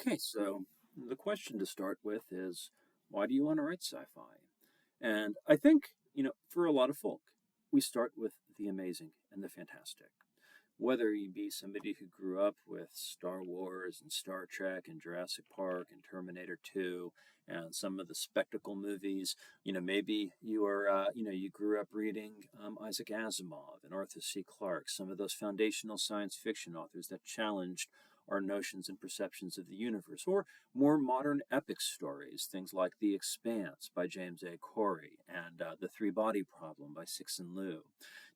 Okay, so the question to start with is why do you want to write sci fi? And I think, for a lot of folk, we start with the amazing and the fantastic. Whether you be somebody who grew up with Star Wars and Star Trek and Jurassic Park and Terminator 2 and some of the spectacle movies, maybe you grew up reading Isaac Asimov and Arthur C. Clarke, some of those foundational science fiction authors that challenged our notions and perceptions of the universe, or more modern epic stories, things like The Expanse by James A. Corey and The Three Body Problem by Cixin Liu.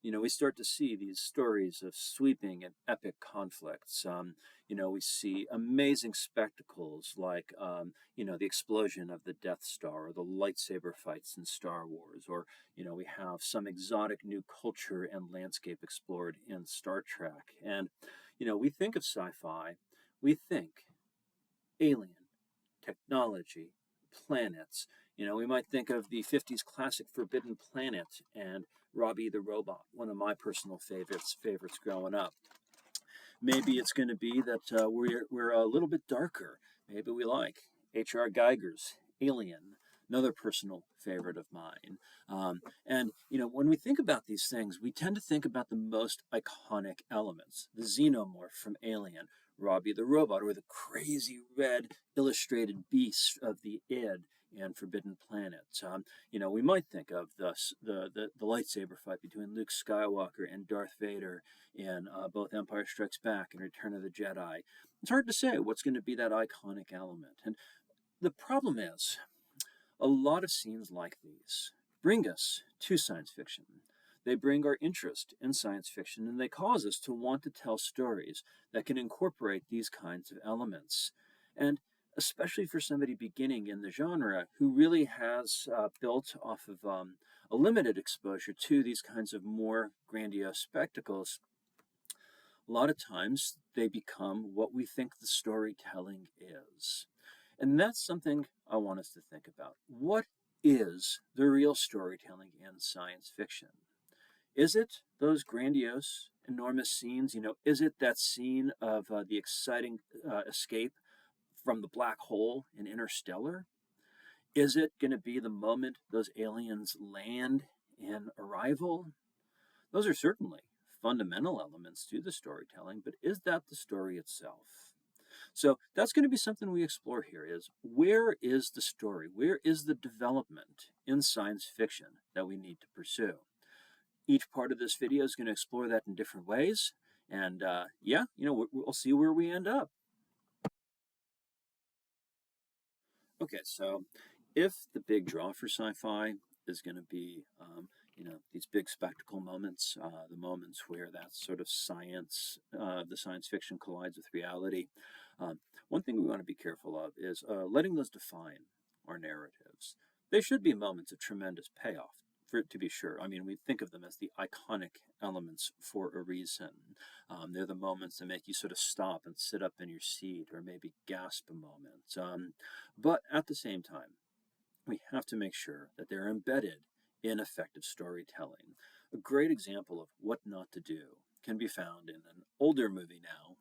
We start to see these stories of sweeping and epic conflicts. We see amazing spectacles like, the explosion of the Death Star or the lightsaber fights in Star Wars, or, we have some exotic new culture and landscape explored in Star Trek. And, we think of sci fi, we think alien, technology, planets. We might think of the 50s classic Forbidden Planet and Robbie the Robot, one of my personal favorites growing up. Maybe it's going to be that we're a little bit darker. Maybe we like H.R. Geiger's Alien, another personal favorite of mine. When we think about these things, we tend to think about the most iconic elements: the xenomorph from Alien, Robbie the Robot, or the crazy red illustrated beast of the Id and Forbidden Planet. We might think of the lightsaber fight between Luke Skywalker and Darth Vader in both Empire Strikes Back and Return of the Jedi. It's hard to say what's going to be that iconic element. And the problem is, a lot of scenes like these bring us to science fiction. They bring our interest in science fiction, and they cause us to want to tell stories that can incorporate these kinds of elements. And especially for somebody beginning in the genre who really has built off of a limited exposure to these kinds of more grandiose spectacles, a lot of times they become what we think the storytelling is. And that's something I want us to think about. What is the real storytelling in science fiction? Is it those grandiose, enormous scenes? Is it that scene of the exciting escape from the black hole in Interstellar? Is it going to be the moment those aliens land in Arrival? Those are certainly fundamental elements to the storytelling, but is that the story itself? So that's going to be something we explore here: is where is the story? Where is the development in science fiction that we need to pursue? Each part of this video is going to explore that in different ways. And we'll see where we end up. Okay, so if the big draw for sci-fi is going to be, these big spectacle moments, the moments where that sort of science, the science fiction collides with reality, one thing we want to be careful of is letting those define our narratives. They should be moments of tremendous payoff, to be sure. I mean, we think of them as the iconic elements for a reason. They're the moments that make you sort of stop and sit up in your seat, or maybe gasp a moment. But at the same time, we have to make sure that they're embedded in effective storytelling. A great example of what not to do can be found in an older movie now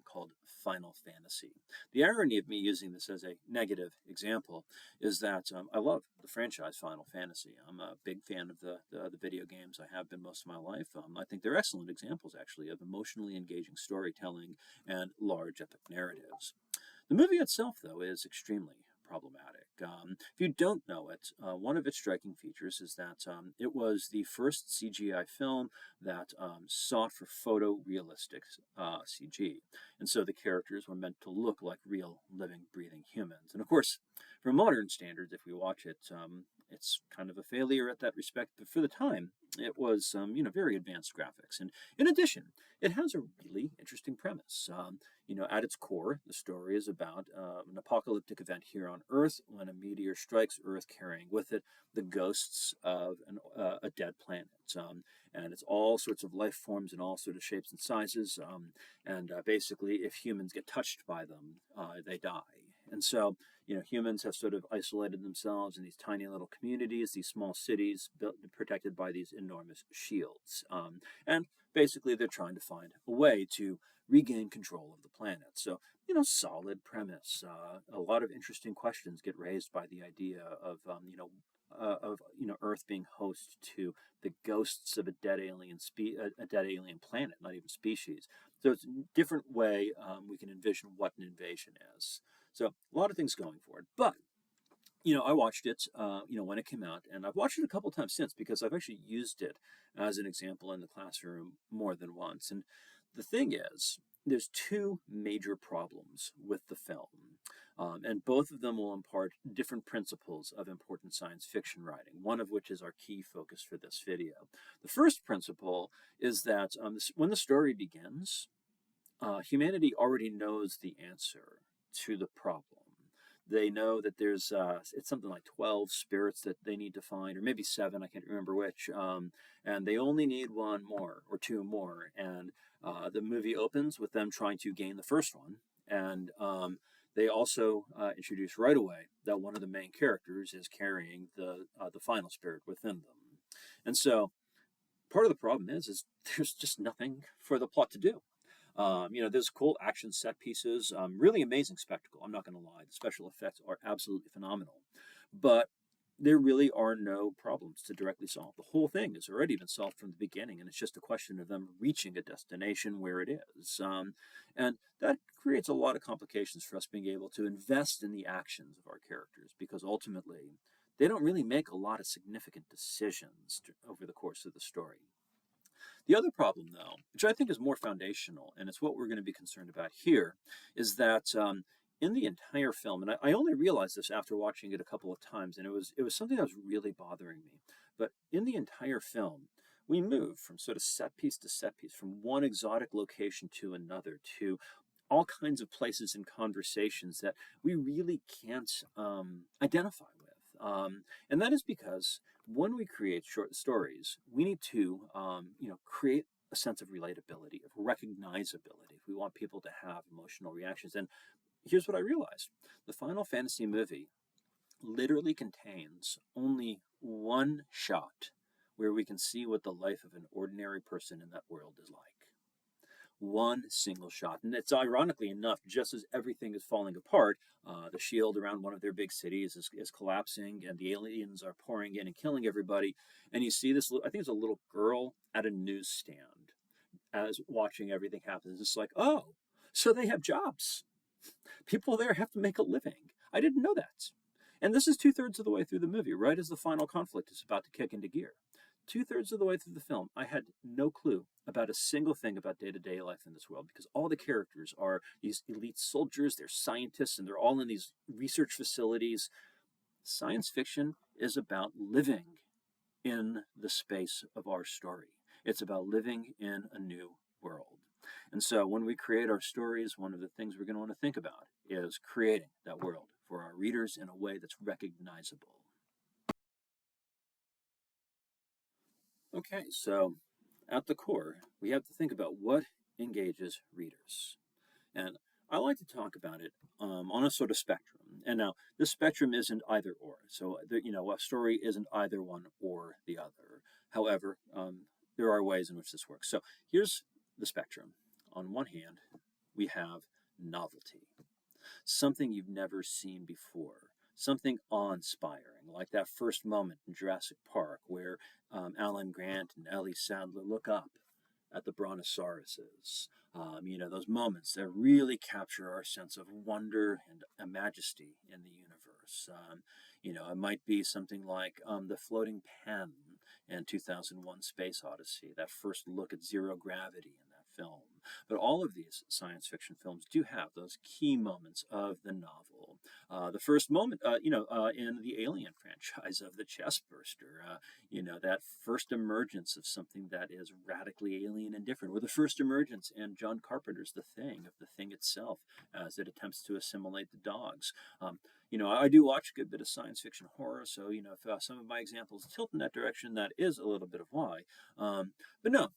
called Final Fantasy. The irony of me using this as a negative example is that I love the franchise Final Fantasy. I'm a big fan of the video games. I have been most of my life. I think they're excellent examples, actually, of emotionally engaging storytelling and large epic narratives. The movie itself, though, is extremely problematic. If you don't know it, one of its striking features is that it was the first CGI film that sought for photorealistic CG. And so the characters were meant to look like real, living, breathing humans. And of course, for modern standards, if we watch it, it's kind of a failure at that respect. But for the time, it was, very advanced graphics. And in addition, it has a really interesting premise. At its core, the story is about an apocalyptic event here on Earth when a meteor strikes Earth, carrying with it the ghosts of a dead planet. And it's all sorts of life forms in all sorts of shapes and sizes. Basically, if humans get touched by them, they die. And so, humans have sort of isolated themselves in these tiny little communities, these small cities built, protected by these enormous shields. And basically, they're trying to find a way to regain control of the planet. So, solid premise. A lot of interesting questions get raised by the idea of Earth being host to the ghosts of a dead a dead alien planet, not even species. So it's a different way we can envision what an invasion is. So a lot of things going for it. But I watched it, when it came out, and I've watched it a couple times since because I've actually used it as an example in the classroom more than once. And the thing is, there's two major problems with the film, and both of them will impart different principles of important science fiction writing, one of which is our key focus for this video. The first principle is that when the story begins, humanity already knows the answer to the problem. They know that there's it's something like 12 spirits that they need to find, or maybe 7, I can't remember which, and they only need one more or two more. And the movie opens with them trying to gain the first one, and they also introduce right away that one of the main characters is carrying the final spirit within them. And so part of the problem is there's just nothing for the plot to do. There's cool action set pieces, really amazing spectacle. I'm not going to lie, the special effects are absolutely phenomenal, but there really are no problems to directly solve. The whole thing has already been solved from the beginning, and it's just a question of them reaching a destination where it is. And that creates a lot of complications for us being able to invest in the actions of our characters, because ultimately, they don't really make a lot of significant decisions over the course of the story. The other problem, though, which I think is more foundational, and it's what we're going to be concerned about here, is that in the entire film, and I only realized this after watching it a couple of times, and it was something that was really bothering me. But in the entire film, we move from sort of set piece to set piece, from one exotic location to another, to all kinds of places and conversations that we really can't identify with. And that is because when we create short stories, we need to, create a sense of relatability, of recognizability. If we want people to have emotional reactions. And here's what I realized. The Final Fantasy movie literally contains only one shot where we can see what the life of an ordinary person in that world is like. One single shot. And it's ironically enough, just as everything is falling apart, the shield around one of their big cities is collapsing, and the aliens are pouring in and killing everybody. And you see this, I think it's a little girl at a newsstand as watching everything happen. It's like, oh, so they have jobs. People there have to make a living. I didn't know that. And this is 2/3 of the way through the movie, right as the final conflict is about to kick into gear. 2/3 of the way through the film, I had no clue about a single thing about day-to-day life in this world, because all the characters are these elite soldiers, they're scientists, and they're all in these research facilities. Science fiction is about living in the space of our story. It's about living in a new world. And so when we create our stories, one of the things we're going to want to think about is creating that world for our readers in a way that's recognizable. Okay, so at the core, we have to think about what engages readers. And I like to talk about it on a sort of spectrum. And now, this spectrum isn't either or. So, a story isn't either one or the other. However, there are ways in which this works. So, here's the spectrum. On one hand, we have novelty, something you've never seen before, something awe-inspiring, like that first moment in Jurassic Park where Alan Grant and Ellie Sattler look up at the brontosauruses. Those moments that really capture our sense of wonder and majesty in the universe. It might be something like the floating pen in 2001 Space Odyssey, that first look at zero gravity in that film. But all of these science fiction films do have those key moments of the novel. The first moment, in the Alien franchise of the chest burster, that first emergence of something that is radically alien and different, or the first emergence in John Carpenter's The Thing, of the thing itself as it attempts to assimilate the dogs. I do watch a good bit of science fiction horror, so, if some of my examples tilt in that direction, that is a little bit of why. But no,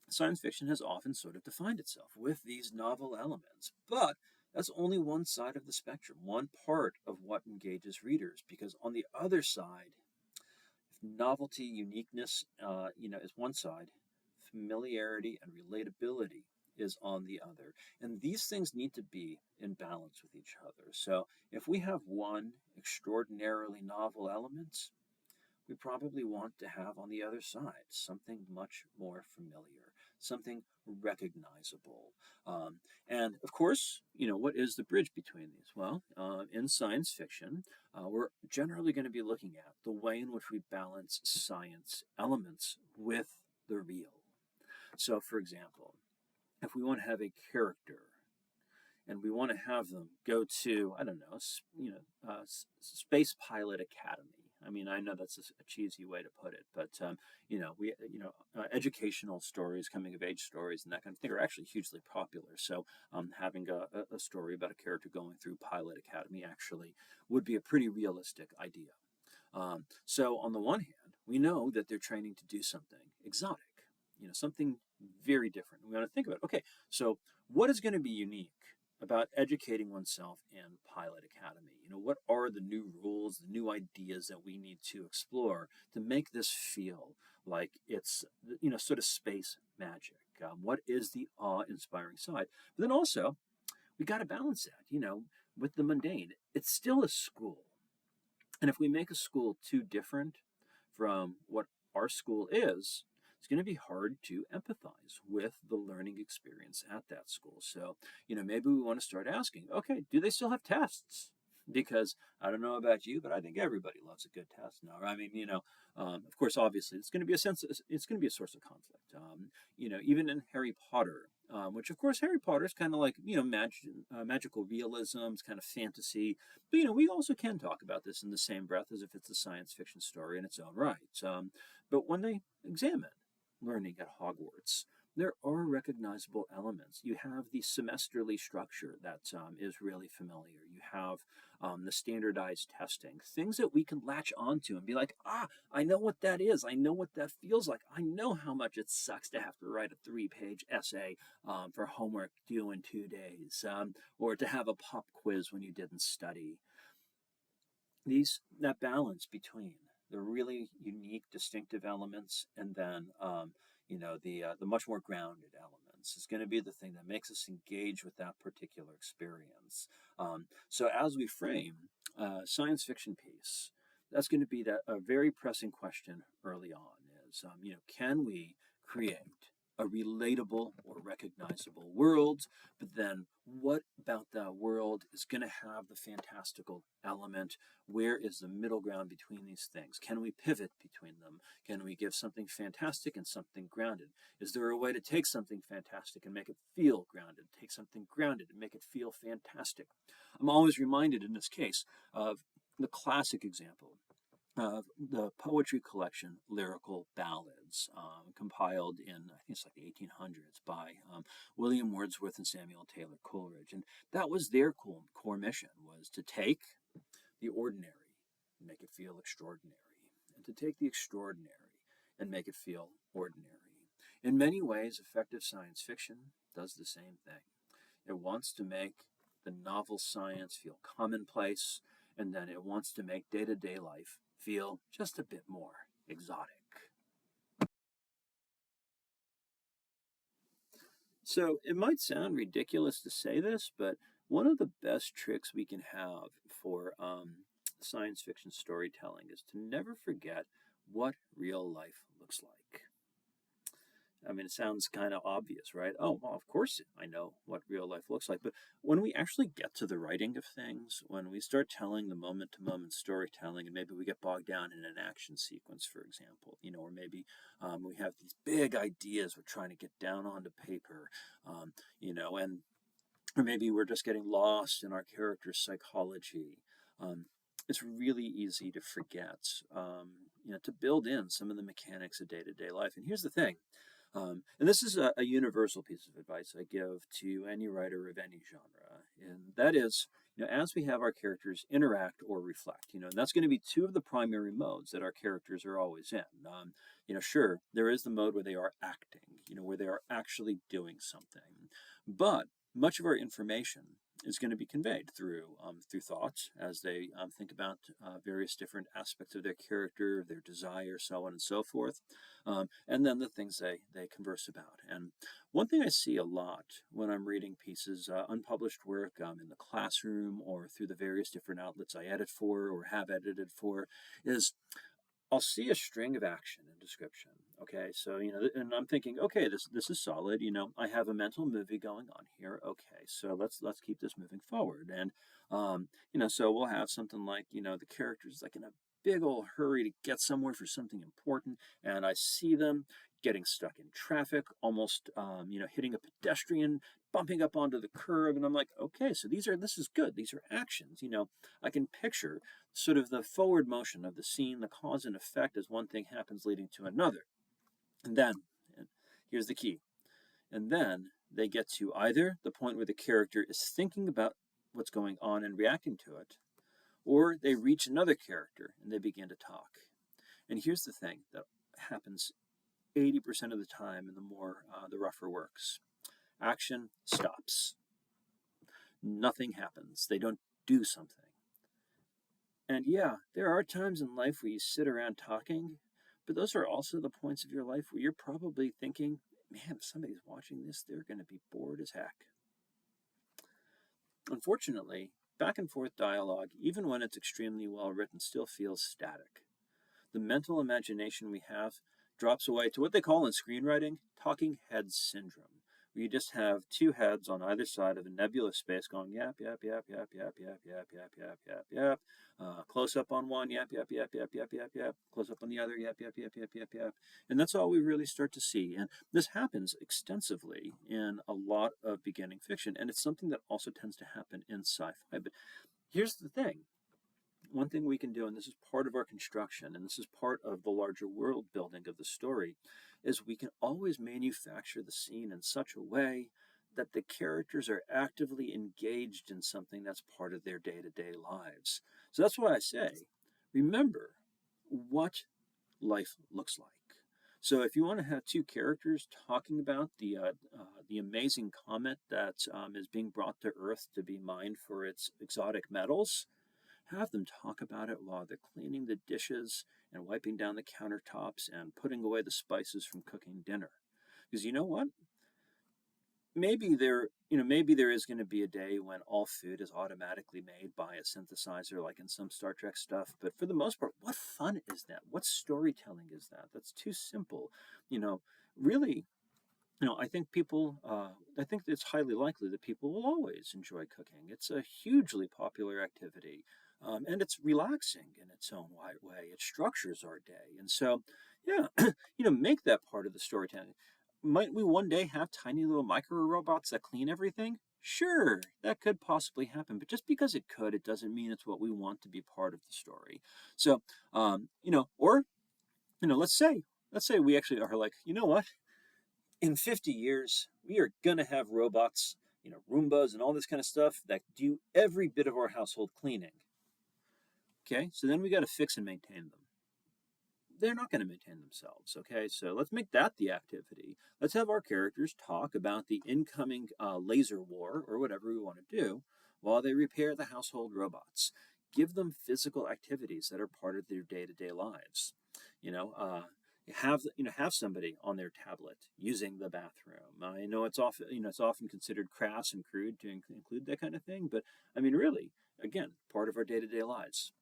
science fiction has often sort of defined itself with these novel elements. But That's only one side of the spectrum, one part of what engages readers, because on the other side, novelty, uniqueness, is one side. Familiarity and relatability is on the other. And these things need to be in balance with each other. So if we have one extraordinarily novel element, we probably want to have on the other side something much more familiar, something recognizable. Um, and of course, what is the bridge between these? Well, in science fiction, we're generally going to be looking at the way in which we balance science elements with the real. So, for example, if we want to have a character and we want to have them go to, I don't know, Space Pilot Academy. I mean, I know that's a cheesy way to put it, but educational stories, coming of age stories, and that kind of thing are actually hugely popular. So, having a story about a character going through Pilot Academy actually would be a pretty realistic idea. So, on the one hand, we know that they're training to do something exotic, something very different. We want to think about, okay, so what is going to be unique about educating oneself in Pilot Academy? What are the new rules, the new ideas that we need to explore to make this feel like it's, sort of space magic? What is the awe-inspiring side? But then also, we got to balance that, with the mundane. It's still a school. And if we make a school too different from what our school is, it's going to be hard to empathize with the learning experience at that school. So, maybe we want to start asking, okay, do they still have tests? Because I don't know about you, but I think everybody loves a good test now. I mean, of course, obviously, it's going to be it's going to be a source of conflict. Even in Harry Potter, which of course Harry Potter is kind of like magical realism, it's kind of fantasy. But we also can talk about this in the same breath as if it's a science fiction story in its own right. But when they examine learning at Hogwarts, there are recognizable elements. You have the semesterly structure that is really familiar. You have the standardized testing, things that we can latch onto and be like, I know what that is. I know what that feels like. I know how much it sucks to have to write a 3-page essay for homework due in 2 days, or to have a pop quiz when you didn't study. That balance between the really unique, distinctive elements and then the much more grounded elements is going to be the thing that makes us engage with that particular experience. So as we frame a science fiction piece, that's going to be a very pressing question early on is, can we create a relatable or recognizable world, but then what about that world is going to have the fantastical element? Where is the middle ground between these things? Can we pivot between them? Can we give something fantastic and something grounded? Is there a way to take something fantastic and make it feel grounded? Take something grounded and make it feel fantastic? I'm always reminded in this case of the classic example of the poetry collection Lyrical Ballads, compiled in, I think it's like the 1800s by William Wordsworth and Samuel Taylor Coleridge. And that was their core mission, was to take the ordinary and make it feel extraordinary, and to take the extraordinary and make it feel ordinary. In many ways, effective science fiction does the same thing. It wants to make the novel science feel commonplace, and then it wants to make day-to-day life feel just a bit more exotic. So it might sound ridiculous to say this, but one of the best tricks we can have for science fiction storytelling is to never forget what real life looks like. I mean, it sounds kind of obvious, right? Oh, well, of course I know what real life looks like. But when we actually get to the writing of things, when we start telling the moment to moment storytelling, and maybe we get bogged down in an action sequence, for example, or maybe we have these big ideas we're trying to get down onto paper, and or maybe we're just getting lost in our character's psychology. It's really easy to forget, to build in some of the mechanics of day-to-day life. And here's the thing, and this is a universal piece of advice I give to any writer of any genre, and that is, as we have our characters interact or reflect, and that's going to be two of the primary modes that our characters are always in. Sure, there is the mode where they are acting, where they are actually doing something, but much of our information is going to be conveyed through thoughts as they think about various different aspects of their character, their desire, so on and so forth, and then the things they converse about. And one thing I see a lot when I'm reading pieces, unpublished work in the classroom or through the various different outlets I edit for or have edited for, is I'll see a string of action and description. Okay, so and I'm thinking, okay, this is solid. I have a mental movie going on here. Okay, so let's keep this moving forward. And so we'll have something like the characters like in a big old hurry to get somewhere for something important, and I see them getting stuck in traffic, almost hitting a pedestrian, bumping up onto the curb, and I'm like, okay, so this is good. These are actions. I can picture sort of the forward motion of the scene, the cause and effect as one thing happens leading to another. And then, and here's the key, and then they get to either the point where the character is thinking about what's going on and reacting to it, or they reach another character and they begin to talk. And here's the thing that happens 80% of the time in the rougher works. Action stops. Nothing happens. They don't do something. And yeah, there are times in life where you sit around talking, but those are also the points of your life where you're probably thinking, man, if somebody's watching this, they're going to be bored as heck. Unfortunately, back and forth dialogue, even when it's extremely well written, still feels static. The mental imagination we have drops away to what they call in screenwriting talking head syndrome, where you just have two heads on either side of a nebulous space going yap, yap, yap, yap, yap, yap, yap, yap, yap, yap, yap. Close up on one, yap, yap, yap, yap, yap, yap, yap. Close up on the other, yap, yap, yap, yap, yap, yap. And that's all we really start to see. And this happens extensively in a lot of beginning fiction, and it's something that also tends to happen in sci-fi. But here's the thing. One thing we can do, and this is part of our construction, and this is part of the larger world building of the story, is we can always manufacture the scene in such a way that the characters are actively engaged in something that's part of their day-to-day lives. So that's why I say, remember what life looks like. So if you want to have two characters talking about the amazing comet that is being brought to Earth to be mined for its exotic metals, have them talk about it while they're cleaning the dishes and wiping down the countertops and putting away the spices from cooking dinner. Because you know what? Maybe there is going to be a day when all food is automatically made by a synthesizer, like in some Star Trek stuff. But for the most part, what fun is that? What storytelling is that? That's too simple. Really, I think I think it's highly likely that people will always enjoy cooking. It's a hugely popular activity, and it's relaxing in its own way. It structures our day, and so, yeah, make that part of the storytelling. Might we one day have tiny little micro robots that clean everything? Sure, that could possibly happen, but just because it could, it doesn't mean it's what we want to be part of the story. So, or let's say we actually are like, you know what? In 50 years, we are going to have robots, Roombas and all this kind of stuff that do every bit of our household cleaning. Okay, so then we got to fix and maintain them. They're not going to maintain themselves. Okay, so let's make that the activity. Let's have our characters talk about the incoming laser war or whatever we want to do while they repair the household robots. Give them physical activities that are part of their day-to-day lives. Have somebody on their tablet using the bathroom. I know it's often considered crass and crude to include that kind of thing, but I mean really, again, part of our day-to-day lives.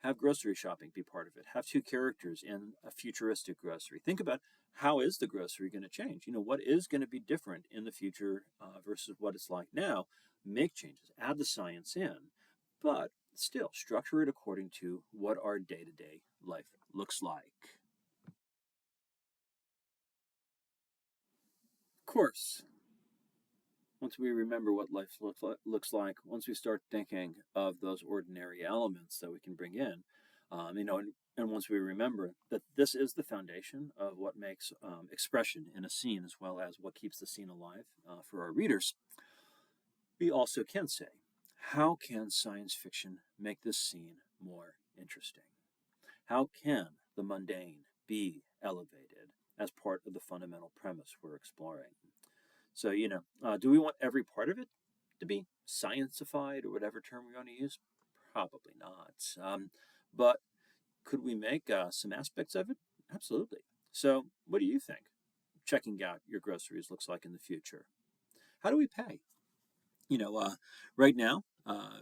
Have grocery shopping be part of it. Have two characters in a futuristic grocery. Think about how is the grocery going to change? What is going to be different in the future versus what it's like now? Make changes. Add the science in, but still structure it according to what our day-to-day life looks like. Of course, once we remember what life looks like, once we start thinking of those ordinary elements that we can bring in, and once we remember that this is the foundation of what makes expression in a scene as well as what keeps the scene alive for our readers, we also can say, how can science fiction make this scene more interesting? How can the mundane be elevated as part of the fundamental premise we're exploring? So, do we want every part of it to be scientified, or whatever term we're going to use? Probably not. But could we make some aspects of it? Absolutely. So, what do you think checking out your groceries looks like in the future? How do we pay? You know, right now,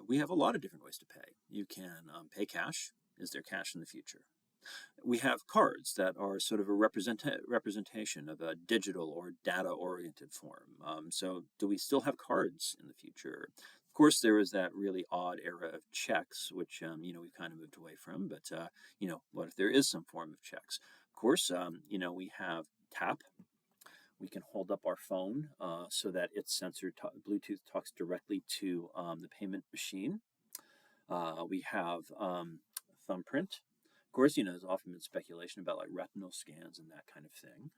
we have a lot of different ways to pay. You can pay cash. Is there cash in the future? We have cards that are sort of a representation of a digital or data-oriented form. So do we still have cards in the future? Of course, there is that really odd era of checks, which we've kind of moved away from. But what if there is some form of checks? Of course, we have tap. We can hold up our phone so that its sensor Bluetooth talks directly to the payment machine. We have thumbprint. Of course, there's often been speculation about like retinal scans and that kind of thing.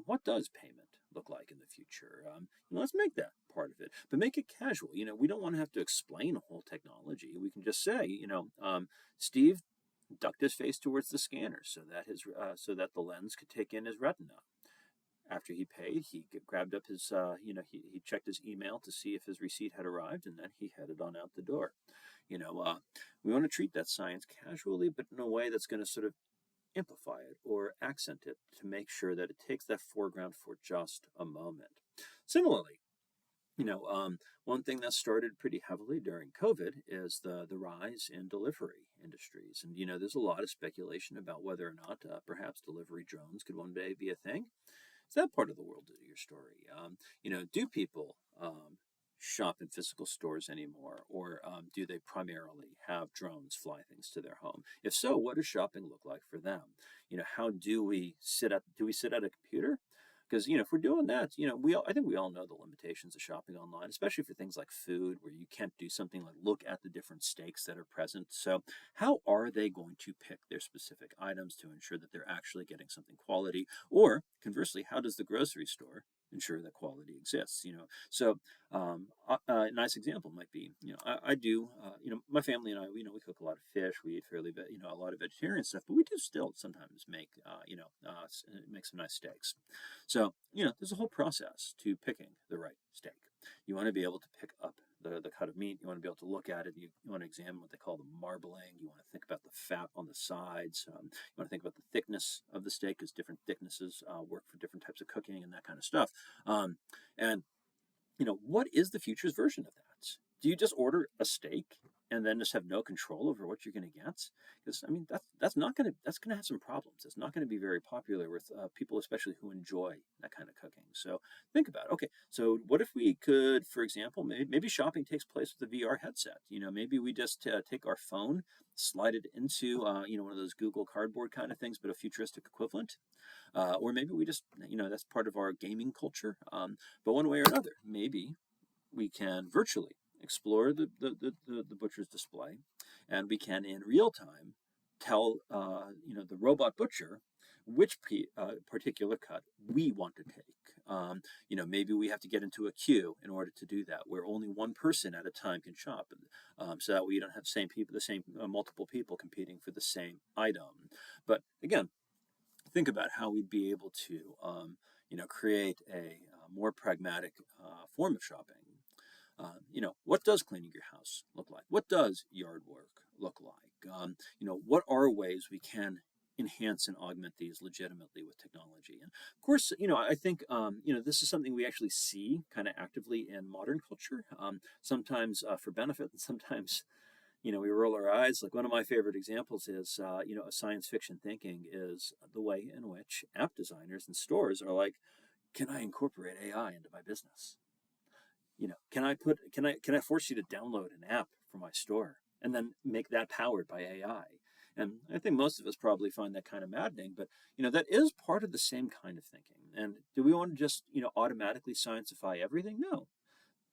What does payment look like in the future? Let's make that part of it, but make it casual. We don't want to have to explain a whole technology. We can just say, Steve ducked his face towards the scanner so that the lens could take in his retina. After he paid, he grabbed up his, he checked his email to see if his receipt had arrived, and then he headed on out the door. We want to treat that science casually, but in a way that's going to sort of amplify it or accent it to make sure that it takes that foreground for just a moment. Similarly, one thing that started pretty heavily during COVID is the rise in delivery industries. And, there's a lot of speculation about whether or not perhaps delivery drones could one day be a thing. Is that part of the world of your story? Do people shop in physical stores anymore, or do they primarily have drones fly things to their home? If so, what does shopping look like for them? How do we sit at a computer? Because if we're doing that, I think we all know the limitations of shopping online, especially for things like food, where you can't do something like look at the different steaks that are present. So, how are they going to pick their specific items to ensure that they're actually getting something quality? Or conversely, how does the grocery store ensure that quality exists? A nice example might be, I do, my family and I, we cook a lot of fish. We eat a lot of vegetarian stuff, but we do still sometimes make, make some nice steaks. So, there's a whole process to picking the right steak. You want to be able to pick up the cut of meat. You want to be able to look at it. You want to examine what they call the marbling. You want to think about the fat on the sides. You want to think about the thickness of the steak, because different thicknesses work for different types of cooking and that kind of stuff. And what is the future's version of that? Do you just order a steak and then just have no control over what you're going to get? Because that's gonna have some problems. It's not going to be very popular with people, especially who enjoy that kind of cooking. So think about it. Okay, so what if we could, for example, maybe shopping takes place with a VR headset. Maybe we just take our phone, slide it into one of those Google Cardboard kind of things, but a futuristic equivalent. Or maybe we just, that's part of our gaming culture. But one way or another, maybe we can virtually explore the butcher's display, and we can in real time tell the robot butcher which particular cut we want to take. Maybe we have to get into a queue in order to do that, where only one person at a time can shop, so that we don't have the same multiple people competing for the same item. But again, think about how we'd be able to, create a more pragmatic form of shopping. What does cleaning your house look like? What does yard work look like? What are ways we can enhance and augment these legitimately with technology? And of course, I think, this is something we actually see kind of actively in modern culture, sometimes for benefit, and sometimes we roll our eyes. Like, one of my favorite examples is, a science fiction thinking is the way in which app designers and stores are like, can I incorporate AI into my business? Can I force you to download an app for my store and then make that powered by AI? And I think most of us probably find that kind of maddening, but that is part of the same kind of thinking. And do we want to just automatically sciencify everything? No.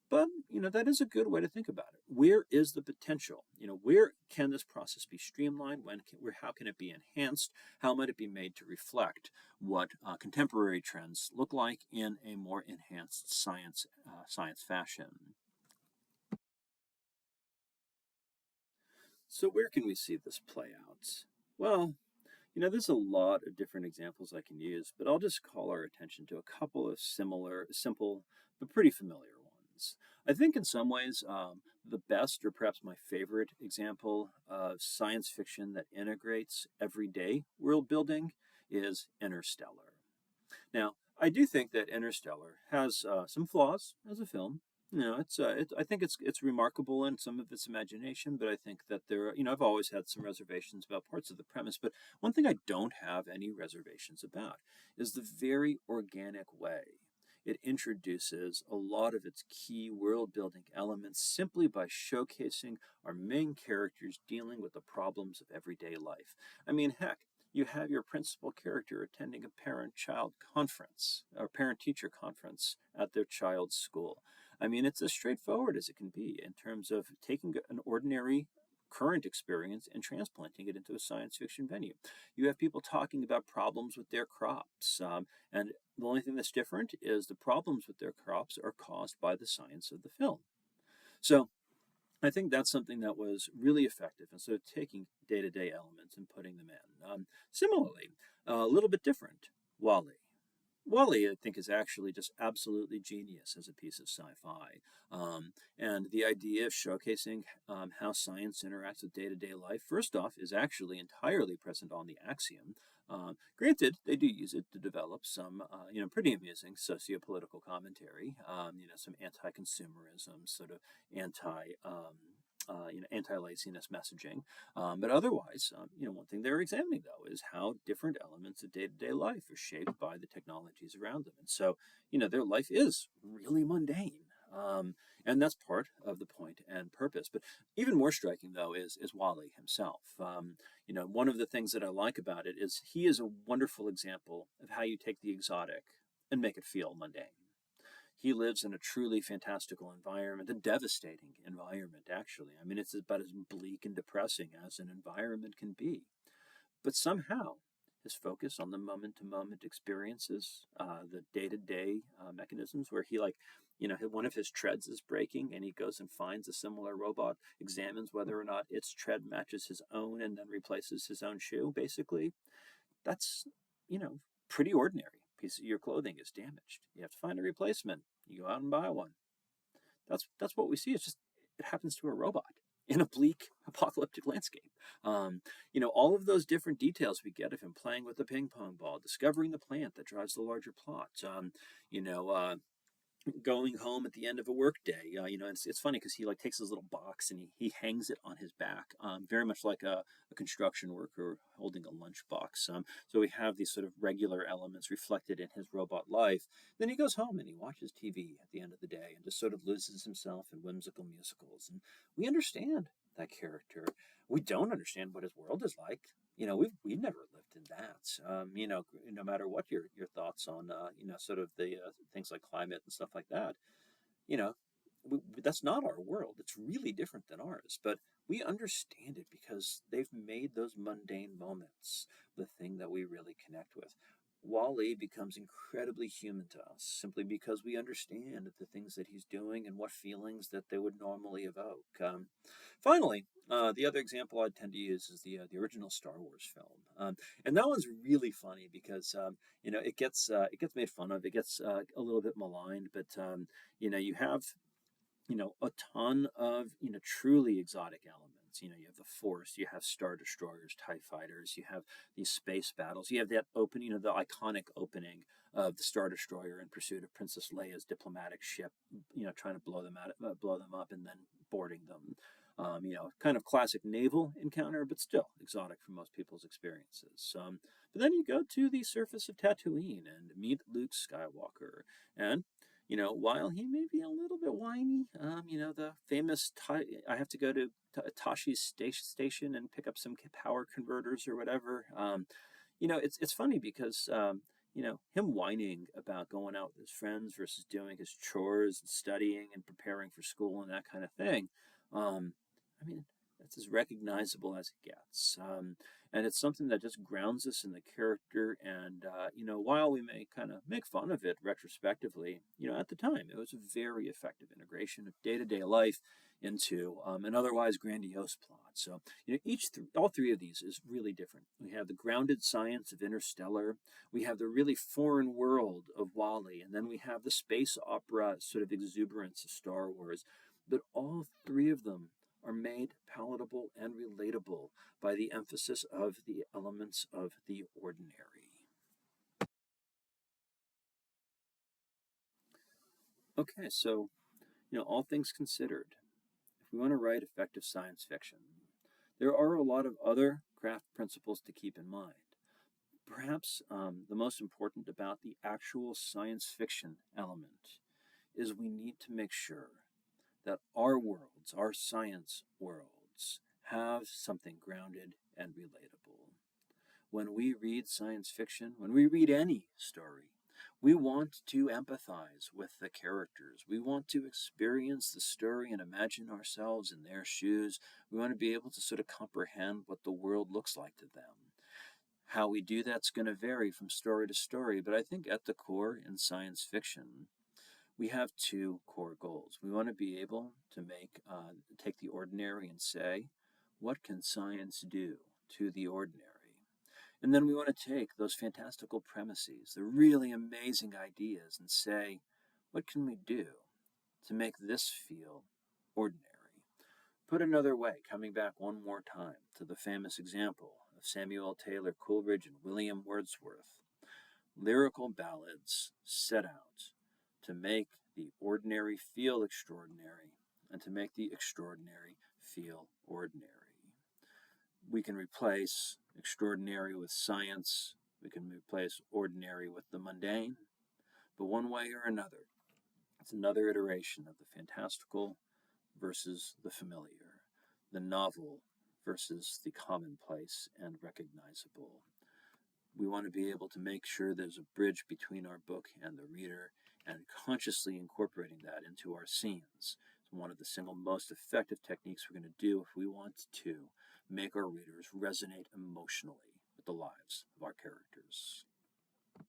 But, that is a good way to think about it. Where is the potential? Where can this process be streamlined? How can it be enhanced? How might it be made to reflect what contemporary trends look like in a more enhanced science fashion? So where can we see this play out? Well, there's a lot of different examples I can use, but I'll just call our attention to a couple of simple, but pretty familiar ones. I think in some ways, the best or perhaps my favorite example of science fiction that integrates everyday world building is Interstellar. Now, I do think that Interstellar has some flaws as a film. I think it's remarkable in some of its imagination, but I think that I've always had some reservations about parts of the premise. But one thing I don't have any reservations about is the very organic way it introduces a lot of its key world building elements simply by showcasing our main characters dealing with the problems of everyday life. I mean, heck, you have your principal character attending a parent child conference or parent teacher conference at their child's school. I mean, it's as straightforward as it can be in terms of taking an ordinary current experience and transplanting it into a science fiction venue. You have people talking about problems with their crops, and the only thing that's different is the problems with their crops are caused by the science of the film. So I think that's something that was really effective instead of taking day to day elements and putting them in. Similarly, a little bit different, Wally. Wally, I think, is actually just absolutely genius as a piece of sci-fi. And the idea of showcasing how science interacts with day-to-day life, first off, is actually entirely present on the Axiom. Granted, they do use it to develop some, pretty amusing socio-political commentary. Some anti-consumerism, sort of anti-laziness messaging. But otherwise, one thing they're examining though is how different elements of day-to-day life are shaped by the technologies around them. And so, their life is really mundane. And that's part of the point and purpose. But even more striking, though, is Wally himself. One of the things that I like about it is he is a wonderful example of how you take the exotic and make it feel mundane. He lives in a truly fantastical environment, a devastating environment, actually. I mean, it's about as bleak and depressing as an environment can be. But somehow, his focus on the moment to moment experiences, the day to day mechanisms where one of his treads is breaking and he goes and finds a similar robot, examines whether or not its tread matches his own, and then replaces his own shoe, basically. That's, pretty ordinary. Piece of your clothing is damaged. You have to find a replacement. You go out and buy one. That's what we see. It's just it happens to a robot in a bleak apocalyptic landscape. All of those different details we get of him playing with the ping pong ball, discovering the plant that drives the larger plot. You know, uh, Going home at the end of a work day. It's funny because he takes his little box and he hangs it on his back, very much like a construction worker holding a lunchbox. So we have these sort of regular elements reflected in his robot life. Then he goes home and he watches TV at the end of the day and just sort of loses himself in whimsical musicals. And we understand that character. We don't understand what his world is like. We've never lived in that. No matter what your thoughts on sort of the things like climate and stuff like that, you know, that's not our world. It's really different than ours, but we understand it because they've made those mundane moments the thing that we really connect with. Wally becomes incredibly human to us simply because we understand the things that he's doing and what feelings that they would normally evoke. Finally, the other example I tend to use is the original Star Wars film, and that one's really funny because it gets made fun of, it gets a little bit maligned, but you have a ton of truly exotic elements. You have the Force, you have Star Destroyers, TIE fighters, you have these space battles, you have that opening, the iconic opening of the Star Destroyer in pursuit of Princess Leia's diplomatic ship, trying to blow them up, and then boarding them. Kind of classic naval encounter, but still exotic from most people's experiences. But then you go to the surface of Tatooine and meet Luke Skywalker, and while he may be a little bit whiny, the famous I have to go to Tashi's station and pick up some power converters or whatever. It's funny because him whining about going out with his friends versus doing his chores and studying and preparing for school and that kind of thing. I mean, that's as recognizable as it gets. And it's something that just grounds us in the character. And, while we may kind of make fun of it retrospectively, at the time, it was a very effective integration of day to day life into an otherwise grandiose plot. So, all three of these is really different. We have the grounded science of Interstellar, we have the really foreign world of Wall-E, and then we have the space opera sort of exuberance of Star Wars. But all three of them are made palatable and relatable by the emphasis of the elements of the ordinary. Okay, so, all things considered, if we want to write effective science fiction, there are a lot of other craft principles to keep in mind. Perhaps the most important about the actual science fiction element is we need to make sure that our worlds, our science worlds, have something grounded and relatable. When we read science fiction, when we read any story, we want to empathize with the characters. We want to experience the story and imagine ourselves in their shoes. We want to be able to sort of comprehend what the world looks like to them. How we do that's going to vary from story to story, but I think at the core in science fiction, we have two core goals. We want to be able to take the ordinary and say, what can science do to the ordinary? And then we want to take those fantastical premises, the really amazing ideas, and say, what can we do to make this feel ordinary? Put another way, coming back one more time to the famous example of Samuel Taylor Coleridge and William Wordsworth, lyrical ballads set out to make the ordinary feel extraordinary and to make the extraordinary feel ordinary. We can replace extraordinary with science. We can replace ordinary with the mundane. But one way or another, it's another iteration of the fantastical versus the familiar, the novel versus the commonplace and recognizable. We want to be able to make sure there's a bridge between our book and the reader and consciously incorporating that into our scenes. It's one of the single most effective techniques we're going to do if we want to make our readers resonate emotionally with the lives of our characters.